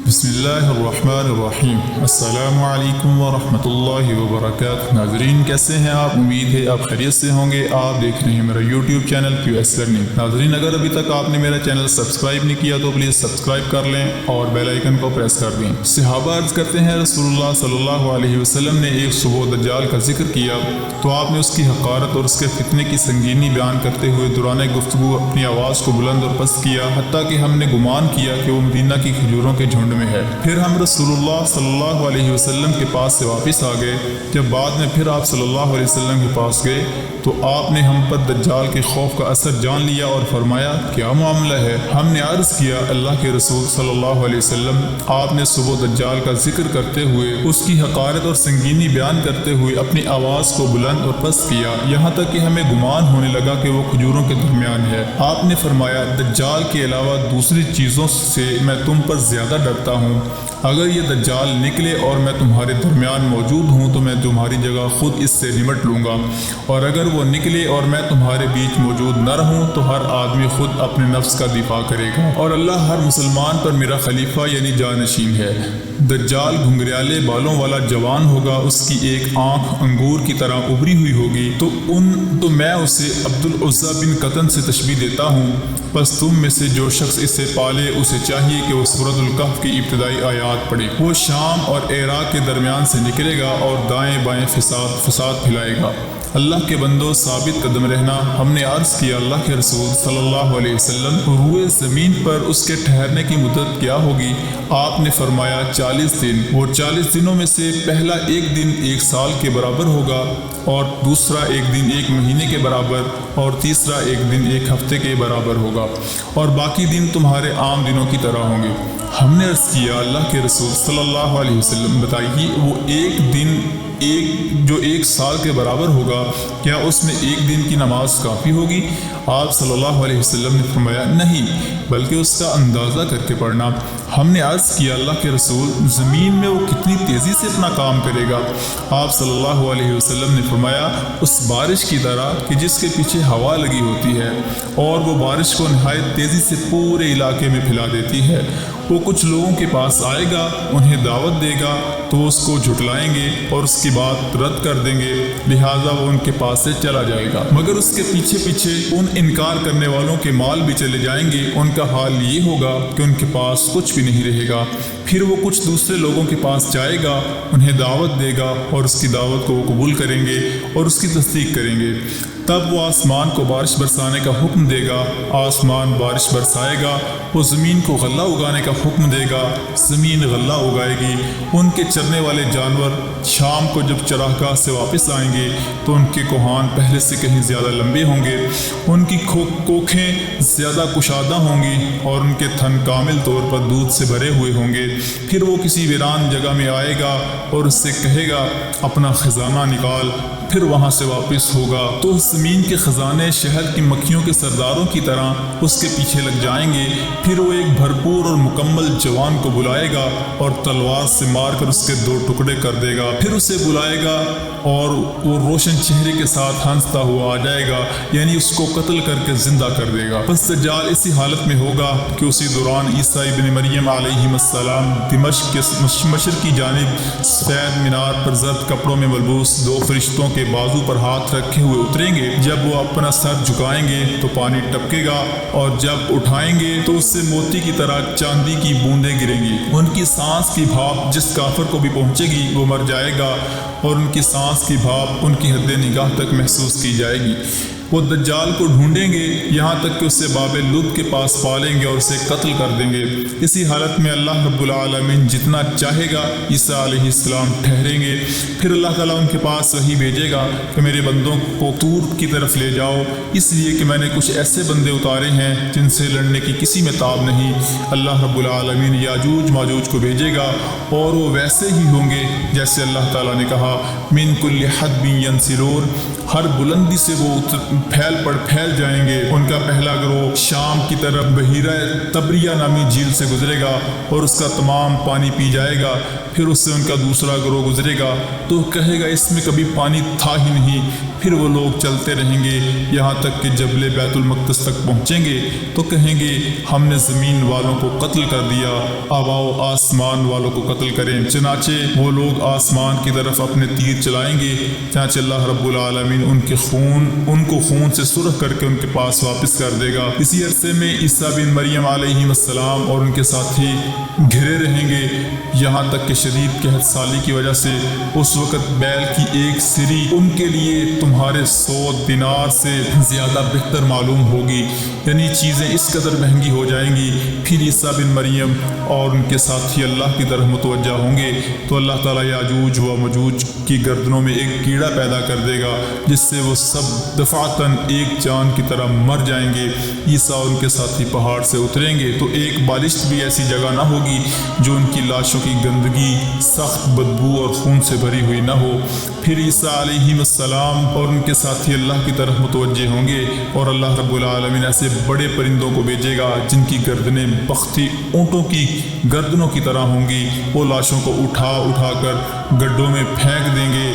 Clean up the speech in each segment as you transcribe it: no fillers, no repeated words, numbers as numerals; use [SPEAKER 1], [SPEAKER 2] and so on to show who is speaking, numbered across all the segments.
[SPEAKER 1] بسم اللہ الرحمن الرحیم۔ السلام علیکم ورحمۃ اللہ وبرکاتہ۔ ناظرین کیسے ہیں آپ؟ امید ہے آپ خیریت سے ہوں گے۔ آپ دیکھ رہے ہیں میرا یوٹیوب چینل QS لرننگ۔ ناظرین اگر ابھی تک آپ نے میرا چینل سبسکرائب نہیں کیا تو پلیز سبسکرائب کر لیں اور بیل آئیکن کو پریس کر دیں۔ صحابہ عرض کرتے ہیں رسول اللہ صلی اللہ علیہ وسلم نے ایک صبح دجال کا ذکر کیا تو آپ نے اس کی حقارت اور اس کے فتنے کی سنگینی بیان کرتے ہوئے دوران گفتگو اپنی آواز کو بلند اور پست کیا، حتیٰ کہ ہم نے گمان کیا کہ وہ مدینہ کی کھجوروں کے جھنڈ میں ہے۔ پھر ہم رسول اللہ صلی اللہ علیہ وسلم کے پاس سے واپس آ گئے۔ جب بعد میں پھر آپ صلی اللہ علیہ وسلم کے پاس گئے تو آپ نے ہم پر دجال کے خوف کا اثر جان لیا اور فرمایا کیا معاملہ ہے؟ ہم نے عرض کیا اللہ کے رسول صلی اللہ علیہ وسلم، آپ نے صبح دجال کا ذکر کرتے ہوئے اس کی حقارت اور سنگینی بیان کرتے ہوئے اپنی آواز کو بلند اور پست کیا، یہاں تک کہ ہمیں گمان ہونے لگا کہ وہ کھجوروں کے درمیان ہے۔ آپ نے فرمایا دجال کے علاوہ دوسری چیزوں سے میں تم پر زیادہ ڈرتا ہوں۔ اگر یہ دجال نکلے اور میں تمہارے درمیان موجود ہوں تو میں تمہاری جگہ خود اس سے نمٹ لوں گا، اور اگر وہ نکلے اور میں تمہارے بیچ موجود نہ رہوں تو ہر آدمی خود اپنے نفس کا دفاع کرے گا، اور اللہ ہر مسلمان پر میرا خلیفہ یعنی جانشین ہے۔ دجال گھنگریالے بالوں والا جوان ہوگا، اس کی ایک آنکھ انگور کی طرح ابری ہوئی ہوگی، تو میں اسے عبدالعزیٰ بن قطن سے تشبیہ دیتا ہوں۔ بس تم میں سے جو شخص اسے پالے اسے چاہیے کہ وہ سورۃ الکہف کی ابتدائی آیات پڑھے۔ وہ شام اور عراق کے درمیان سے نکلے گا اور دائیں بائیں فساد پھیلائے گا۔ اللہ کے بندوں ثابت قدم رہنا۔ ہم نے عرض کیا اللہ کے رسول صلی اللہ علیہ وسلم، روئے زمین پر اس کے ٹھہرنے کی مدت کیا ہوگی؟ آپ نے فرمایا 40 دن۔ وہ 40 دنوں میں سے پہلا ایک دن 1 سال کے برابر ہوگا، اور دوسرا ایک دن 1 مہینے کے برابر، اور تیسرا ایک دن 1 ہفتے کے برابر ہوگا، اور باقی دن تمہارے عام دنوں کی طرح ہوں گے۔ ہم نے عرض کیا اللہ کے رسول صلی اللہ علیہ وسلم، بتائیے وہ ایک دن جو 1 سال کے برابر ہوگا، کیا اس میں 1 دن کی نماز کافی ہوگی؟ آپ صلی اللہ علیہ وسلم نے فرمایا نہیں، بلکہ اس کا اندازہ کر کے پڑھنا۔ ہم نے عرض کیا اللہ کے رسول، زمین میں وہ کتنی تیزی سے اپنا کام کرے گا؟ آپ صلی اللہ علیہ وسلم نے فرمایا اس بارش کی طرح کہ جس کے پیچھے ہوا لگی ہوتی ہے اور وہ بارش کو نہایت تیزی سے پورے علاقے میں پھیلا دیتی ہے۔ وہ کچھ لوگوں کے پاس آئے گا، انہیں دعوت دے گا تو اس کو جھٹلائیں گے اور اس کی بات رد کر دیں گے، لہٰذا وہ ان کے پاس سے چلا جائے گا، مگر اس کے پیچھے پیچھے ان انکار کرنے والوں کے مال بھی چلے جائیں گے۔ ان کا حال یہ ہوگا کہ ان کے پاس کچھ بھی نہیں رہے گا۔ پھر وہ کچھ دوسرے لوگوں کے پاس جائے گا، انہیں دعوت دے گا اور اس کی دعوت کو وہ قبول کریں گے اور اس کی تصدیق کریں گے۔ تب وہ آسمان کو بارش برسانے کا حکم دے گا، آسمان بارش برسائے گا۔ وہ زمین کو غلہ اگانے کا حکم دے گا، زمین غلہ اگائے گی۔ ان کے چرنے والے جانور شام کو جب چراگاہ سے واپس آئیں گے تو ان کے کوہان پہلے سے کہیں زیادہ لمبے ہوں گے، ان کی کوکھیں زیادہ کشادہ ہوں گی اور ان کے تھن کامل طور پر دودھ سے بھرے ہوئے ہوں گے۔ پھر وہ کسی ویران جگہ میں آئے گا اور اس سے کہے گا اپنا خزانہ نکال، پھر وہاں سے واپس ہوگا تو زمین کے خزانے شہد کی مکھیوں کے سرداروں کی طرح اس کے پیچھے لگ جائیں گے۔ پھر وہ ایک بھرپور اور مکمل جوان کو بلائے گا اور تلوار سے مار کر اس کے 2 ٹکڑے کر دے گا، پھر اسے بلائے گا اور وہ روشن چہرے کے ساتھ ہنستا ہوا آ جائے گا، یعنی اس کو قتل کر کے زندہ کر دے گا۔ پس دجال اسی حالت میں ہوگا کہ اسی دوران عیسیٰ ابن مریم علیہ السلام دمشق کے مشرقی جانب سفید مینار پر زرد کپڑوں میں ملبوس 2 فرشتوں کے بازو پر ہاتھ رکھے ہوئے اتریں گے۔ جب وہ اپنا سر جھکائیں گے تو پانی ٹپکے گا، اور جب اٹھائیں گے تو اس سے موتی کی طرح چاندی کی بوندیں گریں گی۔ ان کی سانس کی بھاپ جس کافر کو بھی پہنچے گی وہ مر جائے گا، اور ان کی سانس کی بھاپ ان کی حد نگاہ تک محسوس کی جائے گی۔ وہ دجال کو ڈھونڈیں گے یہاں تک کہ اسے باب لد کے پاس پالیں گے اور اسے قتل کر دیں گے۔ اسی حالت میں اللہ رب العالمین جتنا چاہے گا عیسیٰ علیہ السلام ٹھہریں گے۔ پھر اللہ تعالیٰ ان کے پاس وحی بھیجے گا کہ میرے بندوں کو طور کی طرف لے جاؤ، اس لیے کہ میں نے کچھ ایسے بندے اتارے ہیں جن سے لڑنے کی کسی میں تاب نہیں۔ اللہ رب العالمین یاجوج ماجوج کو بھیجے گا اور وہ ویسے ہی ہوں گے جیسے اللہ تعالیٰ نے کہا من کل حدب ینسلون، ہر بلندی سے وہ پھیل جائیں گے۔ ان کا پہلا گروہ شام کی طرف بحیرہ تبریہ نامی جھیل سے گزرے گا اور اس کا تمام پانی پی جائے گا۔ پھر اس سے ان کا دوسرا گروہ گزرے گا تو کہے گا اس میں کبھی پانی تھا ہی نہیں۔ پھر وہ لوگ چلتے رہیں گے یہاں تک کہ جبل بیت المقدس تک پہنچیں گے تو کہیں گے ہم نے زمین والوں کو قتل کر دیا، اب آؤ آسمان والوں کو قتل کریں۔ چنانچہ وہ لوگ آسمان کی طرف اپنے تیر چلائیں گے، چنانچہ اللہ رب العالمین ان کو خون سے سرخ کر کے ان کے پاس واپس کر دے گا۔ اسی عرصے میں عیسیٰ بن مریم علیہ السلام اور ان کے ساتھی گھرے رہیں گے یہاں تک کہ شدید قحط سالی کی وجہ سے اس وقت بیل کی ایک سری ان کے لیے تمہارے 100 دینار سے زیادہ بہتر معلوم ہوگی، یعنی چیزیں اس قدر مہنگی ہو جائیں گی۔ پھر عیسیٰ بن مریم اور ان کے ساتھی اللہ کی طرف متوجہ ہوں گے تو اللہ تعالیٰ یاجوج و ماجوج کی گردنوں میں ایک کیڑا پیدا کر دے گا جس سے وہ سب دفعتاً ایک جان کی طرح مر جائیں گے۔ عیسیٰ اور ان کے ساتھی پہاڑ سے اتریں گے تو ایک بالشت بھی ایسی جگہ نہ ہوگی جو ان کی لاشوں کی گندگی، سخت بدبو اور خون سے بھری ہوئی نہ ہو۔ پھر عیسیٰ علیہ السلام اور ان کے ساتھی اللہ کی طرف متوجہ ہوں گے اور اللہ رب العالمین ایسے بڑے پرندوں کو بھیجے گا جن کی گردنیں بختی اونٹوں کی گردنوں کی طرح ہوں گی۔ وہ لاشوں کو اٹھا کر گڈھوں میں پھینک دیں گے۔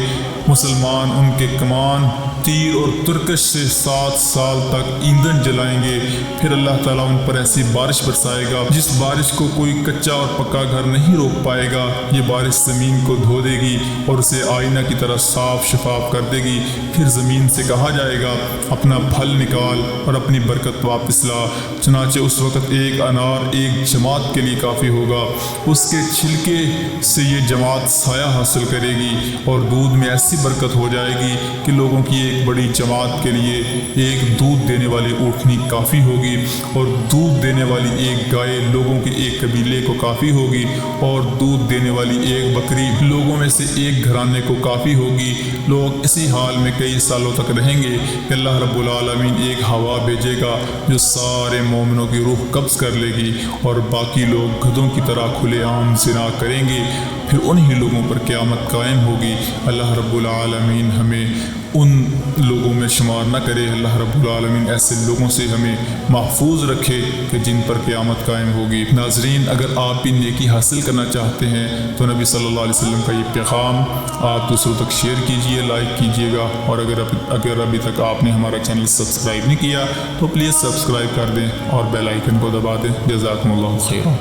[SPEAKER 1] مسلمان ان کے کمان، تیر اور ترکش سے 7 سال تک ایندھن جلائیں گے۔ پھر اللہ تعالیٰ ان پر ایسی بارش برسائے گا جس بارش کو کوئی کچا اور پکا گھر نہیں روک پائے گا۔ یہ بارش زمین کو دھو دے گی اور اسے آئینہ کی طرح صاف شفاف کر دے گی۔ پھر زمین سے کہا جائے گا اپنا پھل نکال اور اپنی برکت واپس لا، چنانچہ اس وقت ایک انار ایک جماعت کے لیے کافی ہوگا۔ اس کے چھلکے سے یہ جماعت سایہ حاصل کرے گی اور دودھ میں ایسی برکت ہو جائے گی کہ لوگوں کی ایک بڑی جماعت کے لیے ایک دودھ دینے والی اونٹنی کافی ہوگی، اور دودھ دینے والی ایک گائے لوگوں کے ایک قبیلے کو کافی ہوگی، اور دودھ دینے والی ایک بکری لوگوں میں سے ایک گھرانے کو کافی ہوگی۔ لوگ اسی حال میں کئی سالوں تک رہیں گے کہ اللہ رب العالمین ایک ہوا بھیجے گا جو سارے مومنوں کی روح قبض کر لے گی اور باقی لوگ گدھوں کی طرح کھلے عام زنا کریں گے۔ پھر انہی لوگوں پر قیامت قائم ہوگی۔ اللہ رب العالمین ہمیں ان لوگوں میں شمار نہ کرے۔ اللہ رب العالمین ایسے لوگوں سے ہمیں محفوظ رکھے کہ جن پر قیامت قائم ہوگی۔ ناظرین، اگر آپ بھی نیکی حاصل کرنا چاہتے ہیں تو نبی صلی اللہ علیہ وسلم کا یہ پیغام آپ دوسروں تک شیئر کیجئے، لائک کیجئے گا، اور اگر ابھی تک آپ نے ہمارا چینل سبسکرائب نہیں کیا تو پلیز سبسکرائب کر دیں اور بیل آئیکن کو دبا دیں۔ جزاکم اللہ خیرا۔